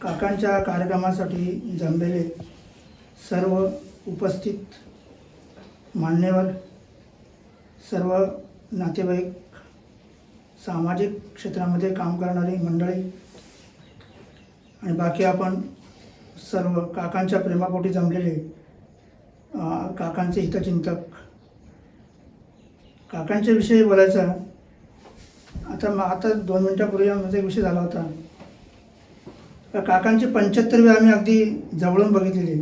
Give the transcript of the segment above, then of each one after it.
काकांच्या कार्यक्रमासाठी जमलेले सर्व उपस्थित मान्यवर, सर्व नातेवाईक, सामाजिक क्षेत्रामध्ये काम करणारी मंडळी आणि बाकी आपण सर्व काकांच्या प्रेमापोटी जमलेले काकांचे हितचिंतक, काकांच्या विषयी बोलायचं आता 2 मिनिटापूर्वी आमचा एक विषय झाला होता. काकांची 75वी आम्ही अगदी जवळून बघितलेली.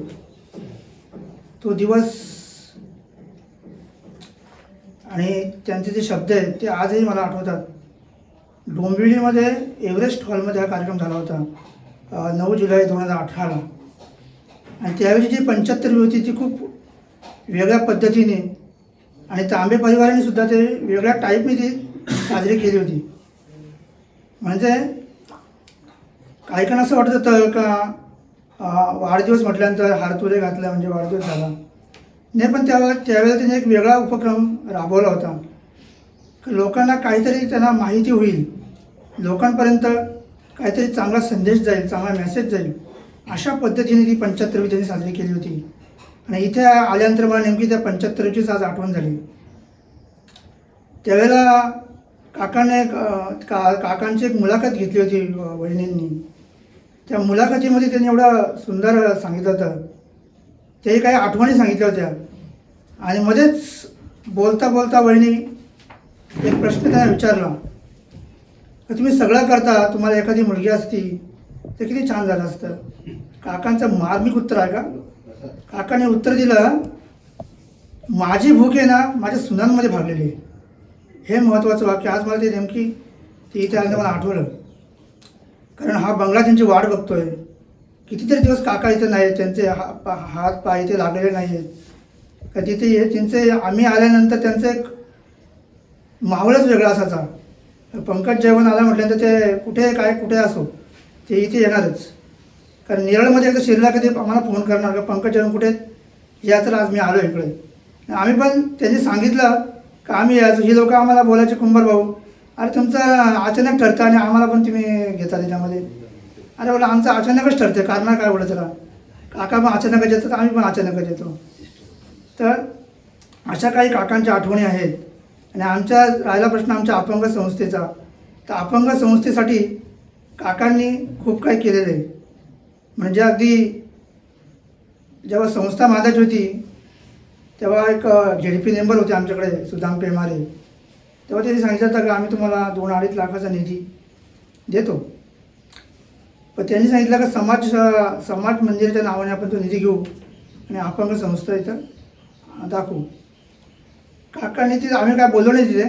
तो दिवस आणि त्यांचे जे शब्द आहेत ते आजही मला आठवतात. डोंबिवलीमध्ये एव्हरेस्ट हॉलमध्ये हा कार्यक्रम झाला होता 9 जुलै 2018ला. आणि त्यावेळी जी 75वी होती ती खूप वेगळ्या पद्धतीने आणि तांबे परिवाराने सुद्धा ते वेगळ्या टाईपने ती साजरी केली होती. म्हणजे काही काहींना असं वाटत होतं का वाढदिवस म्हटल्यानंतर हारतुरे घातला म्हणजे वाढदिवस झाला नाही, पण त्यावेळेला त्याने एक वेगळा उपक्रम राबवला होता. लोकांना काहीतरी त्यांना माहिती होईल, लोकांपर्यंत काहीतरी चांगला संदेश जाईल, चांगला मेसेज जाईल, अशा पद्धतीने ती 75वी त्यांनी साजरी केली होती. आणि इथे आल्यानंतर मला नेमकी त्या 75वीचीच आज आठवण झाली. त्यावेळेला काकांची एक मुलाखत घेतली होती वहिनींनी. त्या मुलाखतीमध्ये त्यांनी एवढं सुंदर सांगितलं होतं, तेही काही आठवणी सांगितल्या होत्या. आणि मध्येच बोलता बोलता वहिनी एक प्रश्न त्यांना विचारला, तुम्ही सगळं करता, तुम्हाला एखादी मुलगी असती तर किती छान झालं असतं. काकांचं मार्मिक उत्तर आहे का? काकाने उत्तर दिलं, माझी भूक आहे ना माझ्या सुनांमध्ये भागलेली आहे. हे महत्त्वाचं वाक्य आज मला ते नेमकी ते इथे आल्यानं मला आठवलं. कारण हा बंगला त्यांची वाट बघतोय. कितीतरी दिवस काका इथे नाही, त्यांचे हात पाय इथे लागलेले नाही आहेत का तिथे त्यांचे. आम्ही आल्यानंतर त्यांचं एक माहोलच वेगळा असायचा. पंकज जेवण आला म्हटल्यानंतर ते कुठे असो ते इथे येणारच. कारण नेरळमध्ये एकदा शिरला कधी आम्हाला फोन करणार का पंकज जेवण कुठे या, तर आज मी आलो इकडे. आम्ही पण त्यांनी सांगितलं का आम्ही यायचो. ही लोक आम्हाला बोलायचे, कुंभार भाऊ अरे तुमचं अचानक ठरतं आणि आम्हाला पण तुम्ही घेता त्याच्यामध्ये. अरे बोला आमचं अचानकच ठरते, कारण काय बोलायचं का, काका पण अचानकच येतात, आम्ही पण अचानकच येतो. तर अशा काही काकांच्या आठवणी आहेत. आणि आमच्या राहिला प्रश्न आमच्या अपंग संस्थेचा, तर अपंग संस्थेसाठी काकांनी खूप काही केलेलं आहे. म्हणजे अगदी जेव्हा संस्था बांधायची होती तेव्हा एक JDP मेंबर होते आमच्याकडे सुदाम पेमारे. तेव्हा त्यांनी सांगितलं होतं की आम्ही तुम्हाला 2-2.5 लाखाचा निधी देतो. पण त्यांनी सांगितलं का समाज मंदिराच्या नावाने आपण तो निधी घेऊ आणि अपंग संस्था इथं दाखवू. काकांनी ते आम्ही काय बोललो नाही तिथे,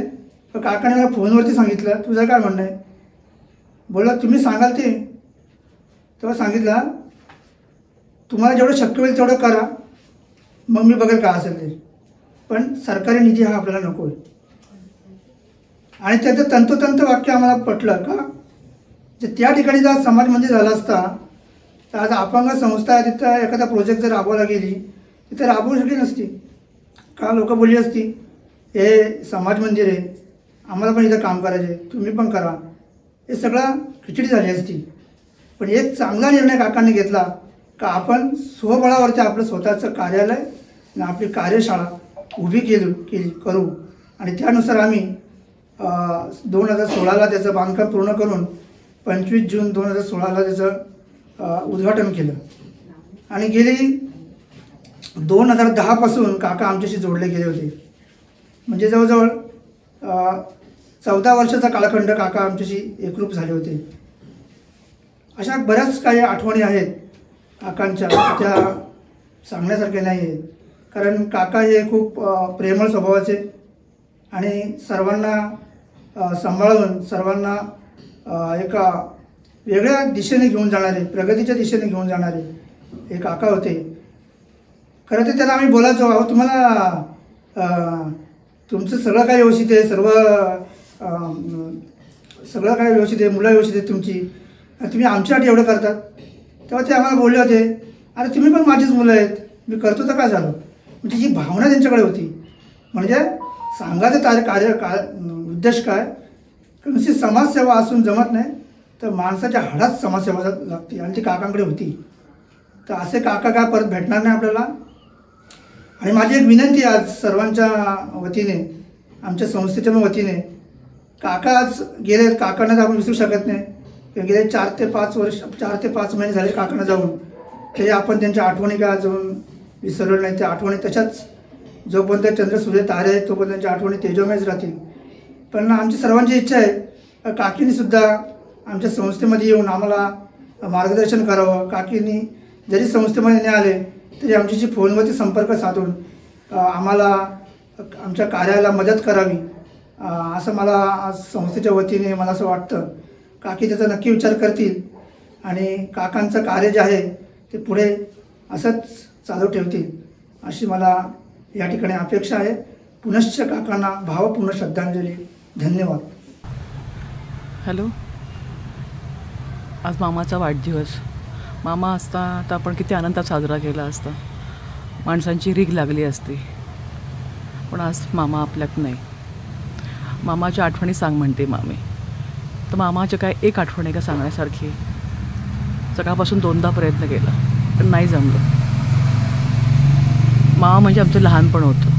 पण काकाने मला फोनवरती सांगितलं तुझं काय म्हणणं आहे. बोला तुम्ही सांगाल ते. तेव्हा सांगितलं तुम्हाला जेवढं शक्य होईल तेवढं करा, मग मी बघेल काय असेल ते, पण सरकारी निधी हा आपल्याला नको आहे. आणि त्याचं तंतोतंत वाक्य आम्हाला पटलं का, जे त्या ठिकाणी जर समाज मंदिर झाला असता तर आज अपंग संस्था तिथं एखादा प्रोजेक्ट जर राबवला गेली तिथं राबवू शकली नसती का. लोक बोलली असती हे समाज मंदिर आहे, आम्हाला पण इथं काम करायचे, तुम्ही पण करा, हे सगळं खिचडी झाली असती. पण एक चांगला निर्णय काकांनी घेतला का आपण स्वबळावरती आपलं स्वतःचं कार्यालय आणि आपली कार्यशाळा उभी करू. आणि त्यानुसार आम्ही 2016ला त्याचं बांधकाम पूर्ण करून 25 जून 2016ला त्याचं उद्घाटन केलं. आणि गेली 2010 पासून काका आमच्याशी जोडले गेले होते. म्हणजे जवळजवळ 14 वर्षाचा कालखंड काका आमच्याशी एकरूप झाले होते. अशा बऱ्याच काही आठवणी आहेत काकांच्या, त्या सांगण्यासारख्या नाही आहेत. कारण काका हे खूप प्रेमळ स्वभावाचे आणि सर्वांना सांभाळून सर्वांना एका वेगळ्या दिशेने घेऊन जाणारे, प्रगतीच्या दिशेने घेऊन जाणारे हे काका होते. खरं तर त्याला आम्ही बोलायचो, अहो तुम्हाला तुमचं सगळं काय व्यवस्थित आहे, सगळं काय व्यवस्थित आहे, मुलं व्यवस्थित आहेत तुमची, तुम्ही आमच्यासाठी एवढं करतात. तेव्हा ते आम्हाला बोलले होते अरे तुम्ही पण माझीच मुलं आहेत, मी करतो तर काय झालं. म्हणजे ही भावना त्यांच्याकडे होती. म्हणजे सांगायचं उद्देश काय, नुसती समाजसेवा असून जमत नाही, तर माणसाच्या हाडात समाजसेवा लागते आणि ती काकांकडे होती. तर असे काका काय परत भेटणार नाही आपल्याला. आणि माझी एक विनंती आज सर्वांच्या वतीने, आमच्या संस्थेच्या वतीने, काका आज गेले, काकांना आपण विसरू शकत नाही. गेले 4 ते 5 महिने झाले काकांना जाऊन, ते आपण त्यांच्या आठवणी काय अजून विसरलो नाही. त्या आठवणी तशाच जोपर्यंत चंद्र सूर्य तारे आहेत तोपर्यंत त्यांच्या आठवणी तेजोमयच राहतील. पण आमची सर्वांची इच्छा आहे काकींनीसुद्धा आमच्या संस्थेमध्ये येऊन आम्हाला मार्गदर्शन करावं. काकींनी जरी संस्थेमध्ये नाही आले तरी आमच्याशी फोनवरती संपर्क साधून आम्हाला आमच्या कार्याला मदत करावी, असं मला आज संस्थेच्या वतीने मला असं वाटतं. काकी त्याचा नक्की विचार करतील आणि काकांचं कार्य जे आहे ते पुढे असंच चालू ठेवतील अशी मला या ठिकाणी अपेक्षा आहे. पुनश्च काकांना भावपूर्ण श्रद्धांजली. धन्यवाद. हॅलो, आज मामाचा वाढदिवस. मामा असता तर आपण किती आनंदात साजरा केला असता, माणसांची रीघ लागली असती. पण आज मामा आपल्यात नाही. मामाच्या आठवणी सांग म्हणते मामी. तर मामाच्या काय एक आठवण आहे का सांगण्यासारखी? सकाळपासून 2दा प्रयत्न केला पण नाही जमलं. मामा म्हणजे आमचं लहानपण होतं.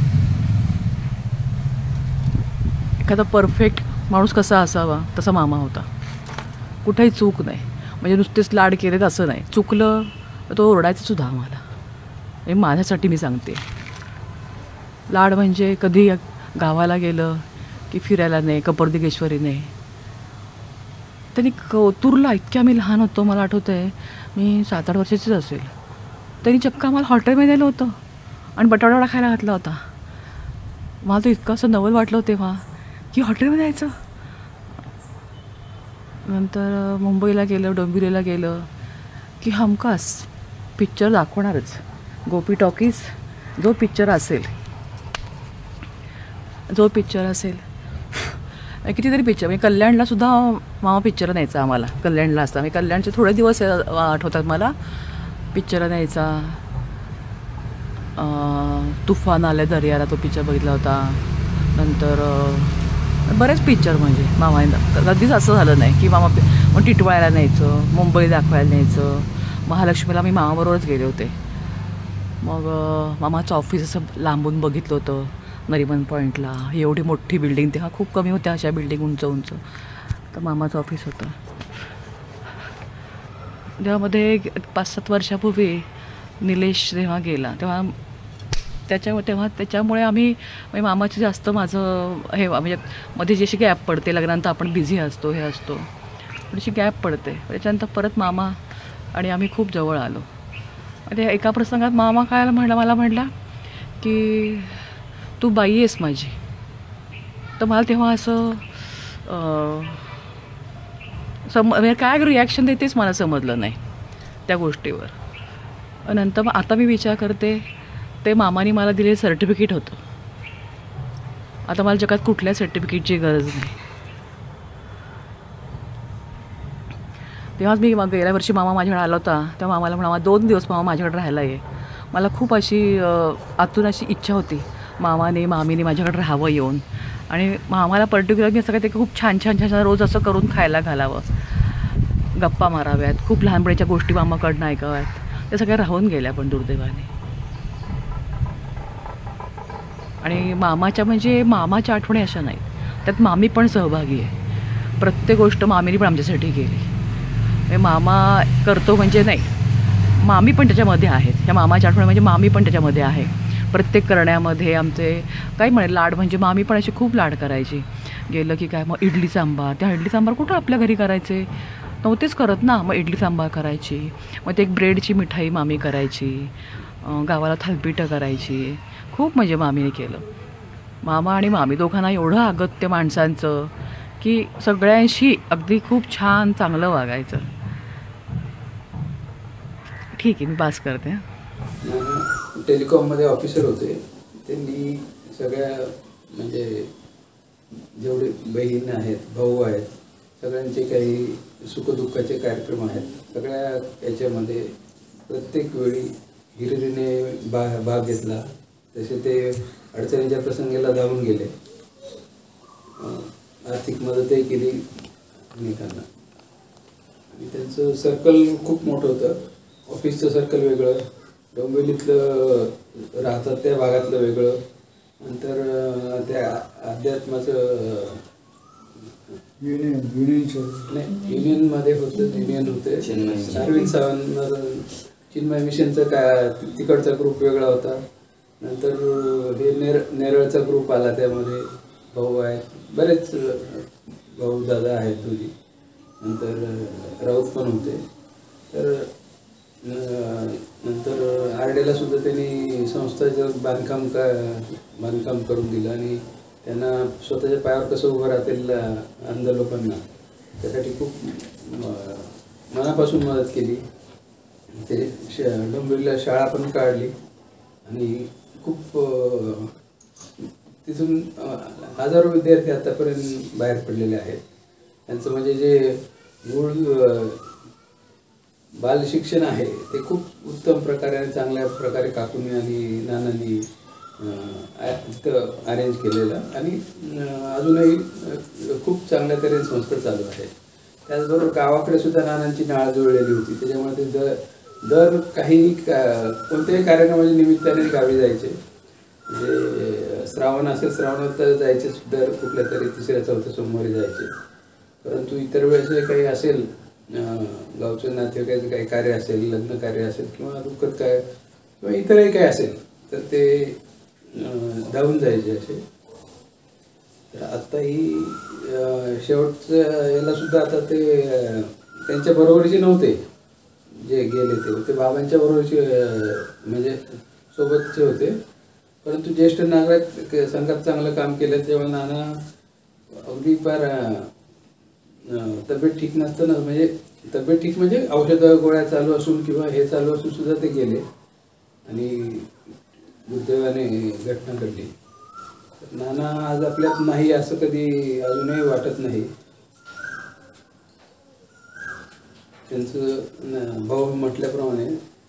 एखादा परफेक्ट माणूस कसा असावा तसा मामा होता. कुठेही चूक नाही, म्हणजे नुसतेच लाड केलेत असं नाही. चुकलं तर तो ओरडायचा सुद्धा आम्हाला. हे माझ्यासाठी मी सांगते. लाड म्हणजे कधी गावाला गेलं की फिरायला नाही, कपर्दिकेश्वरी नाही. त्यांनी कोतूरला, इतक्या आम्ही लहान होतो, मला आठवतं आहे मी 7-8 वर्षाचीच असेल, त्यांनी चक्क आम्हाला हॉटेलमध्ये नेलं होतं आणि बटाटा खायला घातला होता. मला तर इतकं असं नवल वाटलं तेव्हा की हॉटेलमध्ये जायचं. नंतर मुंबईला गेलं, डोंबिवलीला गेलं की हमखास पिक्चर दाखवणारच. गोपी टॉकीज जो पिक्चर असेल कितीतरी पिक्चर, म्हणजे कल्याणलासुद्धा मामा पिक्चर न्यायचा आम्हाला. कल्याणला असता मी कल्याणचे थोडे दिवस आठवतात मला. पिक्चर न्यायचा. तुफान आल्या दर्याला तो पिक्चर बघितला होता. नंतर बरेच पिक्चर म्हणजे मामा कधीच असं झालं नाही की मामा मग टिटवाळ्याला न्यायचं, मुंबई दाखवायला न्यायचं. महालक्ष्मीला मी मामाबरोबरच गेले होते. मग मामाचं ऑफिस असं लांबून बघितलं होतं नरिमन पॉईंटला. एवढी मोठी बिल्डिंग, तेव्हा खूप कमी होत्या अशा बिल्डिंग उंच. तर मामाचं ऑफिस होतं. त्यामध्ये 5-7 वर्षापूर्वी निलेश जेव्हा गेला तेव्हा त्याच्यामुळे आम्ही, म्हणजे मामाचं जास्त माझं हे, म्हणजे मध्ये जशी गॅप पडते, लग्नानंतर आपण बिझी असतो, हे असतो, थोडीशी गॅप पडते. त्याच्यानंतर परत मामा आणि आम्ही खूप जवळ आलो. ते एका प्रसंगात मामा काय मला म्हटला की तू बाई आहेस माझी. तर मला तेव्हा असं म्हणजे काय रिॲक्शन देतेच मला समजलं नाही त्या गोष्टीवर. नंतर मग आता मी विचार करते, ते मामाने मला दिलेलं सर्टिफिकेट होतं. आता मला जगात कुठल्या सर्टिफिकेटची गरज नाही. तेव्हाच मी गेल्या वर्षी मामा माझ्याकडे आला होता, तेव्हा मामाला म्हणा 2 दिवस मामा माझ्याकडे राहायला ये. मला खूप अशी आतून अशी इच्छा होती मामीने माझ्याकडे राहावं येऊन. आणि मामाला पर्टिक्युलर असं काय ते खूप छान रोज असं करून खायला घालावं, गप्पा माराव्यात, खूप लहानपणीच्या गोष्टी मामाकडनं ऐकाव्यात. त्या सगळ्या राहून गेल्या पण दुर्दैवाने. आणि मामाच्या आठवणी अशा नाहीत, त्यात मामी पण सहभागी आहे. प्रत्येक गोष्ट मामीने पण आमच्यासाठी केली. मामा करतो म्हणजे नाही, मामी पण त्याच्यामध्ये आहेत. ह्या मामाच्या आठवणी म्हणजे मामी पण त्याच्यामध्ये आहे. प्रत्येक करण्यामध्ये आमचे काय म्हणेल लाड, म्हणजे मामी पण अशी खूप लाड करायची. गेलं की काय, मग इडली सांबार, त्या इडली सांबार कुठं आपल्या घरी करायचे नव्हतेच करत ना, मग इडली सांबार करायची. मग ते एक ब्रेडची मिठाई मामी करायची, गावाला थालपीठं करायची. खूप म्हणजे मामीने केलं. मामा आणि मामी दोघांना एवढं अगत्य माणसांचं की सगळ्यांशी अगदी खूप छान चांगलं वागायचं. ठीक आहे, मी पास करते. टेलिकॉममध्ये ऑफिसर होते. त्यांनी सगळ्या म्हणजे जेवढे बहीण आहेत, भाऊ आहेत, सगळ्यांचे काही सुखदुःखाचे कार्यक्रम आहेत, सगळ्या याच्यामध्ये प्रत्येक वेळी हिरिरीने भाग घेतला. तसे ते अडचणीच्या प्रसंगाला धावून गेले. आर्थिक मदतही केली अनेकांना. आणि त्यांचं सर्कल खूप मोठं होतं. ऑफिसचं सर्कल वेगळं, डोंबिवलीतलं राहतात त्या भागातलं वेगळं, नंतर त्या अध्यात्माचं युनियनमध्ये होतं, युनियन होते. अरविंद सावंत चिन्मय मिशनचं काय तिकडचा ग्रुप वेगळा होता. नंतर हे नेरळचा ग्रुप आला, त्यामध्ये भाऊ आहेत, बरेच भाऊ दादा आहेत दोघी. नंतर राऊत पण होते. तर नंतर आरडेला सुद्धा त्यांनी संस्थाचं बांधकाम करून दिलं आणि त्यांना स्वतःच्या पायावर कसं उभं राहतील अंध लोकांना त्यासाठी खूप मनापासून मदत केली. ते डोंबिवलीला शाळा पण काढली आणि खूप तिथून हजारो विद्यार्थी आतापर्यंत बाहेर पडलेले आहेत. त्यांचं म्हणजे जे मूळ बालशिक्षण आहे ते खूप उत्तम प्रकारे आणि चांगल्या प्रकारे काकूंनी आणि नानांनी अरेंज केलेलं आणि अजूनही खूप चांगल्या तऱ्हेने संस्कार चालू आहेत. त्याचबरोबर गावाकडे सुद्धा नानांची नाळ जुळलेली होती, त्याच्यामुळे ते दर काही कोणत्याही कार्यक्रमाच्या निमित्ताने गावी जायचे. म्हणजे श्रावण असेल, श्रावणात तर जायचे, दर कुठल्या तरी 3-4 सोमवारी जायचे. परंतु इतर वेळेस काही असेल, गावचं नातेवाईकाचं काही कार्य असेल, लग्न कार्य असेल किंवा दुःखद काय किंवा इतरही काही असेल तर ते धावून जायचे असे. तर आता ही शेवटचं याला सुद्धा आता ते त्यांच्या बरोबरीचे नव्हते जे गेले, ते बाबांच्या बरोबरचे म्हणजे सोबतचे होते. परंतु ज्येष्ठ नागरिक संघात चांगलं काम केलं तेव्हा नाना अगदी फार तब्येत ठीक नसताना, म्हणजे तब्येत ठीक म्हणजे औषधं गोळ्या चालू असून किंवा हे चालू असून सुद्धा ते गेले आणि दुर्दैवाने घटना घडली. नाना आज आपल्यात नाही असं कधी अजूनही वाटत नाही. त्यांचं भाऊ म्हटल्याप्रमाणे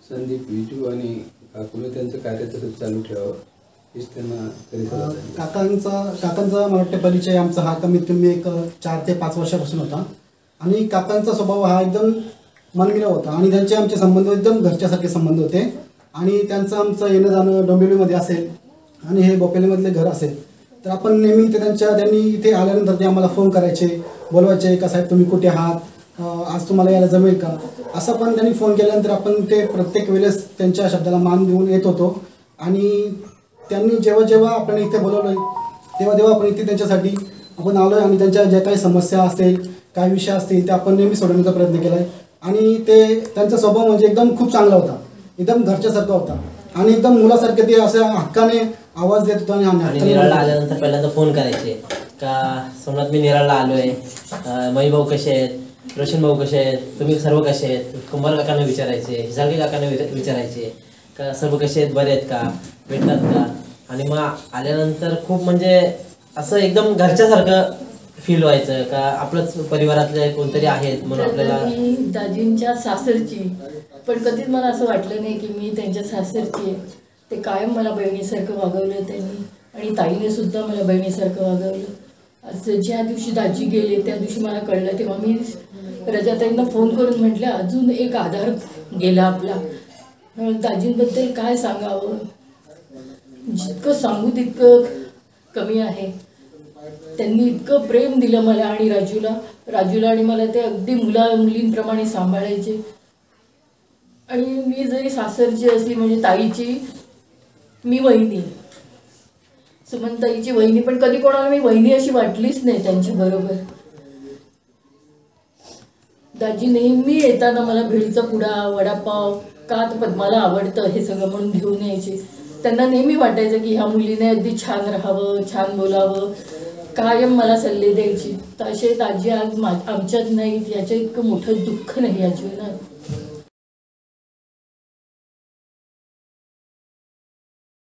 संदीप, विजू आणि काकूने त्यांचं कार्य तसंच चालू ठेवावं हीच त्यांना तरी काकांचा मला वाटतं परिचय आमचा हा कमीत कमी एक 4 ते 5 वर्षापासून होता आणि काकांचा स्वभाव हा एकदम मनमिळाव होता आणि त्यांचे आमचे संबंध एकदम घरच्यासारखे संबंध होते. आणि त्यांचं आमचं येणं जाणं डोंबिवलीमध्ये असेल आणि हे बोपेलीमधले घर असेल तर आपण नेहमी त्यांनी इथे आल्यानंतर ते आम्हाला फोन करायचे, बोलवायचे का साहेब तुम्ही कुठे आहात, आज तुम्हाला यायला जमेल का, असं पण त्यांनी फोन केल्यानंतर आपण ते प्रत्येक वेळेस त्यांच्या शब्दाला मान देऊन येत होतो. आणि त्यांनी जेव्हा आपण इथे बोलवलं तेव्हा आपण इथे त्यांच्यासाठी आपण आलो आणि त्यांच्या ज्या काही समस्या असतील, काही विषय असतील ते आपण नेहमी सोडवण्याचा प्रयत्न केला आहे. आणि त्यांचा स्वभाव म्हणजे एकदम खूप चांगला होता, एकदम घरच्यासारखा होता आणि एकदम मुलासारखे ते असं हक्काने आवाज देत होता. आणि निराळला आल्यानंतर पहिल्यांदा फोन करायचे का सोमनाथ मी निराळला आलोय, मई भाऊ कसे आहेत, रोशन भाऊ कसे आहेत, तुम्ही सर्व कसे आहेत, कुंभार काकांना विचारायचे, झाडगे काकांना विचारायचे का सर्व कसे आहेत, बरे आहेत का, भेटतात का. आणि मग आल्यानंतर खूप म्हणजे असं एकदम घरच्यासारखं फील व्हायचं का आपलंच परिवारातले कोणतरी आहेत म्हणून आपल्याला. दाजींच्या सासरची पण कधीच मला असं वाटलं नाही की मी त्यांच्या सासरची आहे. ते कायम मला बहिणीसारखं वागवलं त्यांनी आणि ताईने सुद्धा मला बहिणीसारखं वागवलं. असं ज्या दिवशी दाजी गेले त्या दिवशी मला कळलं तेव्हा मी रजाताईंना फोन करून म्हटलं अजून एक आधार गेला आपला. दाजींबद्दल काय सांगावं, जितकं सांगू तितकं कमी आहे. त्यांनी इतकं प्रेम दिलं मला आणि राजूला आणि मला ते अगदी मुलींप्रमाणे सांभाळायचे. आणि मी जरी सासरची असली म्हणजे ताईची मी वहिनी, सुमनताईची वहिनी, पण कधी कोणाला मी वहिनी अशी वाटलीच नाही त्यांच्या बरोबर. दाजी नेहमी येताना मला भेळीचा पुडा, वडापाव, का तर पद्माला आवडतं हे सगळं म्हणून घेऊन यायचे. त्यांना नेहमी वाटायचं की ह्या मुलीने अगदी छान राहावं, छान बोलावं, कायम मला सल्ले द्यायची. तर असे दाजी आज आमच्यात नाहीत, याचं इतकं मोठं दुःख नाही या जीवनात.